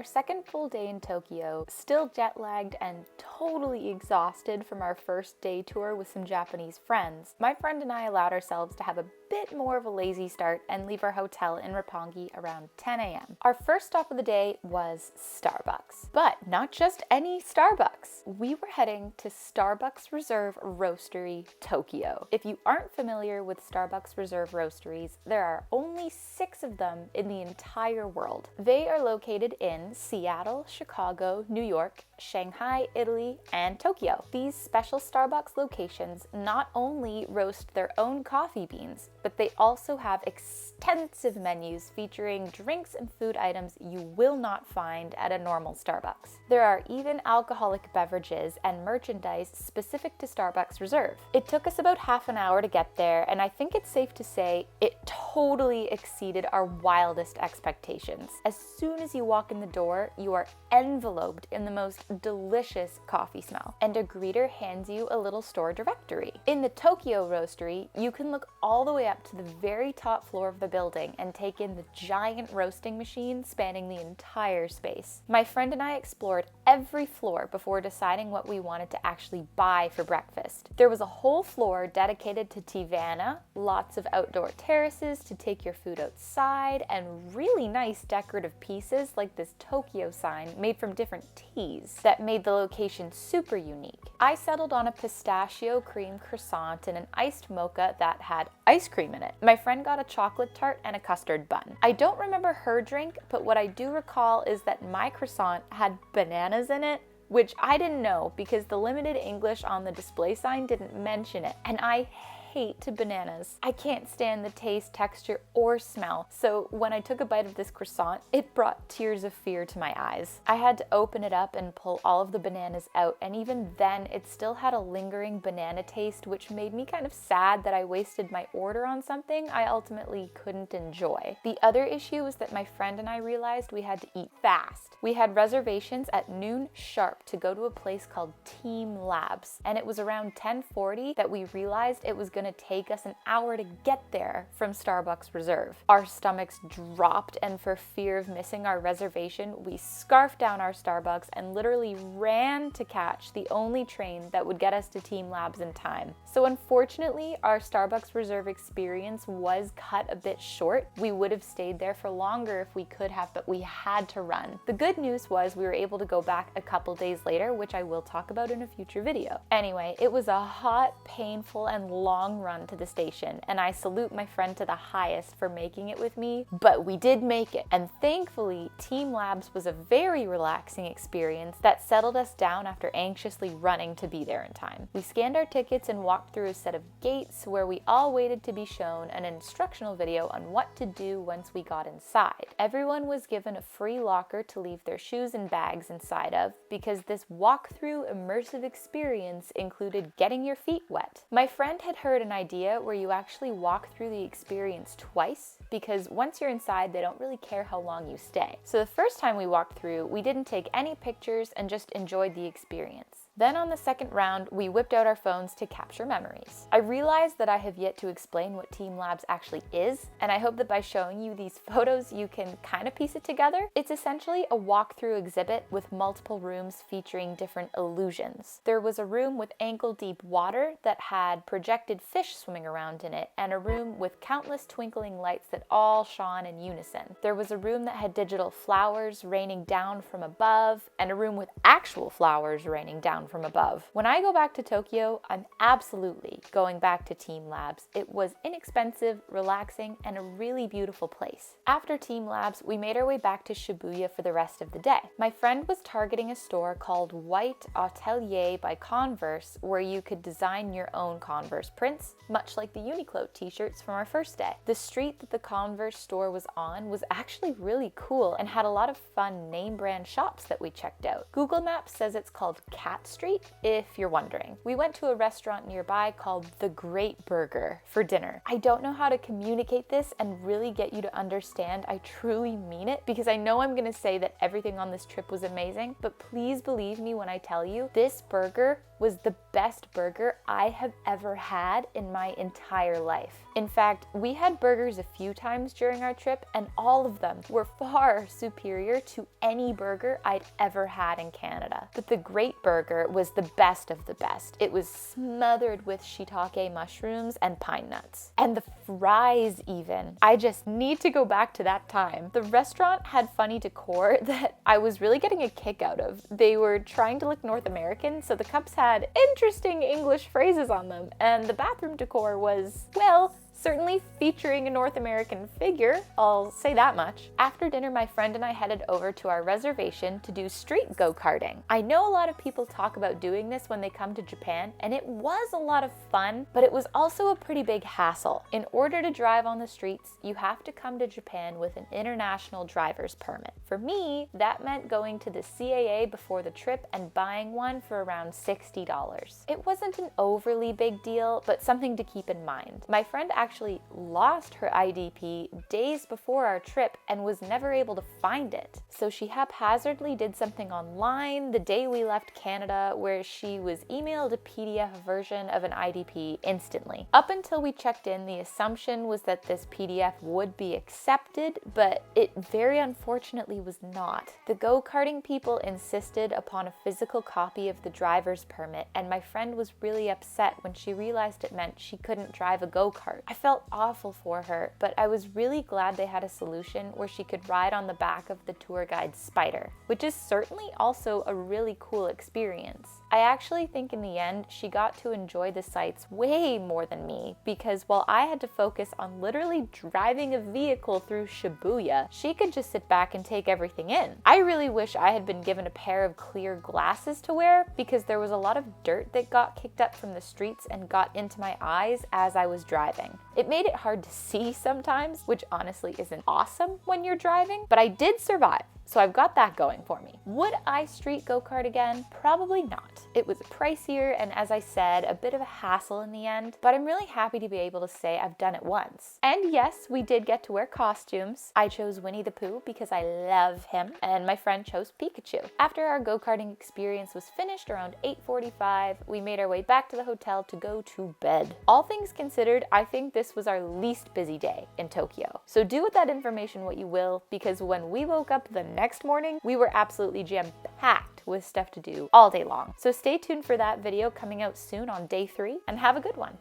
our second full day in Tokyo, still jet-lagged and totally exhausted from our first day tour with some Japanese friends, my friend and I allowed ourselves to have a bit more of a lazy start and leave our hotel in Roppongi around 10 a.m. Our first stop of the day was Starbucks. But not just any Starbucks. We were heading to Starbucks Reserve Roastery Tokyo. If you aren't familiar with Starbucks Reserve Roasteries, there are only 6 of them in the entire world. They are located in Seattle, Chicago, New York, Shanghai, Italy, and Tokyo. These special Starbucks locations not only roast their own coffee beans, but they also have extensive menus featuring drinks and food items you will not find at a normal Starbucks. There are even alcoholic beverages and merchandise specific to Starbucks Reserve. It took us about half an hour to get there, and I think it's safe to say it totally exceeded our wildest expectations. As soon as you walk in the door, you are enveloped in the most delicious coffee smell, and a greeter hands you a little store directory. In the Tokyo Roastery, you can look all the way up to the very top floor of the building and take in the giant roasting machine spanning the entire space. My friend and I explored every floor before deciding what we wanted to actually buy for breakfast. There was a whole floor dedicated to Tivana, lots of outdoor terraces to take your food outside, and really nice decorative pieces like this Tokyo sign made from different teas that made the location super unique. I settled on a pistachio cream croissant and an iced mocha that had ice cream in it. My friend got a chocolate tart and a custard bun. I don't remember her drink, but what I do recall is that my croissant had bananas in it, which I didn't know because the limited English on the display sign didn't mention it, and I hate bananas. I can't stand the taste, texture, or smell, so when I took a bite of this croissant, it brought tears of fear to my eyes. I had to open it up and pull all of the bananas out, and even then, it still had a lingering banana taste, which made me kind of sad that I wasted my order on something I ultimately couldn't enjoy. The other issue was that my friend and I realized we had to eat fast. We had reservations at noon sharp to go to a place called TeamLab, and it was around 10:40 that we realized it was going to take us an hour to get there from Starbucks Reserve. Our stomachs dropped, and for fear of missing our reservation, we scarfed down our Starbucks and literally ran to catch the only train that would get us to TeamLab in time. So unfortunately, our Starbucks Reserve experience was cut a bit short. We would have stayed there for longer if we could have, but we had to run. The good news was we were able to go back a couple days later, which I will talk about in a future video. Anyway, it was a hot, painful, and long run to the station, and I salute my friend to the highest for making it with me, but we did make it. And thankfully, TeamLab was a very relaxing experience that settled us down after anxiously running to be there in time. We scanned our tickets and walked through a set of gates where we all waited to be shown an instructional video on what to do once we got inside. Everyone was given a free locker to leave their shoes and bags inside of, because this walk-through immersive experience included getting your feet wet. My friend had heard an idea where you actually walk through the experience twice, because once you're inside, they don't really care how long you stay. So the first time we walked through, we didn't take any pictures and just enjoyed the experience. Then on the second round, we whipped out our phones to capture memories. I realized that I have yet to explain what TeamLab actually is, and I hope that by showing you these photos, you can kind of piece it together. It's essentially a walkthrough exhibit with multiple rooms featuring different illusions. There was a room with ankle-deep water that had projected fish swimming around in it, and a room with countless twinkling lights that all shone in unison. There was a room that had digital flowers raining down from above, and a room with actual flowers raining down from above. When I go back to Tokyo, I'm absolutely going back to TeamLab. It was inexpensive, relaxing, and a really beautiful place. After TeamLab, we made our way back to Shibuya for the rest of the day. My friend was targeting a store called White Atelier by Converse, where you could design your own Converse prints, much like the Uniqlo t-shirts from our first day. The street that the Converse store was on was actually really cool and had a lot of fun name brand shops that we checked out. Google Maps says it's called Cat Street, if you're wondering. We went to a restaurant nearby called The Great Burger for dinner. I don't know how to communicate this and really get you to understand I truly mean it, because I know I'm gonna say that everything on this trip was amazing, but please believe me when I tell you, this burger was the best burger I have ever had in my entire life. In fact, we had burgers a few times during our trip, and all of them were far superior to any burger I'd ever had in Canada. But the Great Burger was the best of the best. It was smothered with shiitake mushrooms and pine nuts. And the fries even. I just need to go back to that time. The restaurant had funny decor that I was really getting a kick out of. They were trying to look North American, so the cups had interesting English phrases on them, and the bathroom decor was, well, certainly featuring a North American figure, I'll say that much. After dinner, my friend and I headed over to our reservation to do street go-karting. I know a lot of people talk about doing this when they come to Japan, and it was a lot of fun, but it was also a pretty big hassle. In order to drive on the streets, you have to come to Japan with an international driver's permit. For me, that meant going to the CAA before the trip and buying one for around $60. It wasn't an overly big deal, but something to keep in mind. My friend actually lost her IDP days before our trip and was never able to find it. So she haphazardly did something online the day we left Canada where she was emailed a PDF version of an IDP instantly. Up until we checked in, the assumption was that this PDF would be accepted, but it very unfortunately was not. The go-karting people insisted upon a physical copy of the driver's permit, and my friend was really upset when she realized it meant she couldn't drive a go-kart. I felt awful for her, but I was really glad they had a solution where she could ride on the back of the tour guide's Spider, which is certainly also a really cool experience. I actually think in the end, she got to enjoy the sights way more than me, because while I had to focus on literally driving a vehicle through Shibuya, she could just sit back and take everything in. I really wish I had been given a pair of clear glasses to wear, because there was a lot of dirt that got kicked up from the streets and got into my eyes as I was driving. It made it hard to see sometimes, which honestly isn't awesome when you're driving, but I did survive. So I've got that going for me. Would I street go-kart again? Probably not. It was pricier and, as I said, a bit of a hassle in the end, but I'm really happy to be able to say I've done it once. And yes, we did get to wear costumes. I chose Winnie the Pooh because I love him, and my friend chose Pikachu. After our go-karting experience was finished around 8:45, we made our way back to the hotel to go to bed. All things considered, I think this was our least busy day in Tokyo. So do with that information what you will, because when we woke up the next morning, we were absolutely jam-packed with stuff to do all day long. So stay tuned for that video coming out soon on day 3, and have a good one.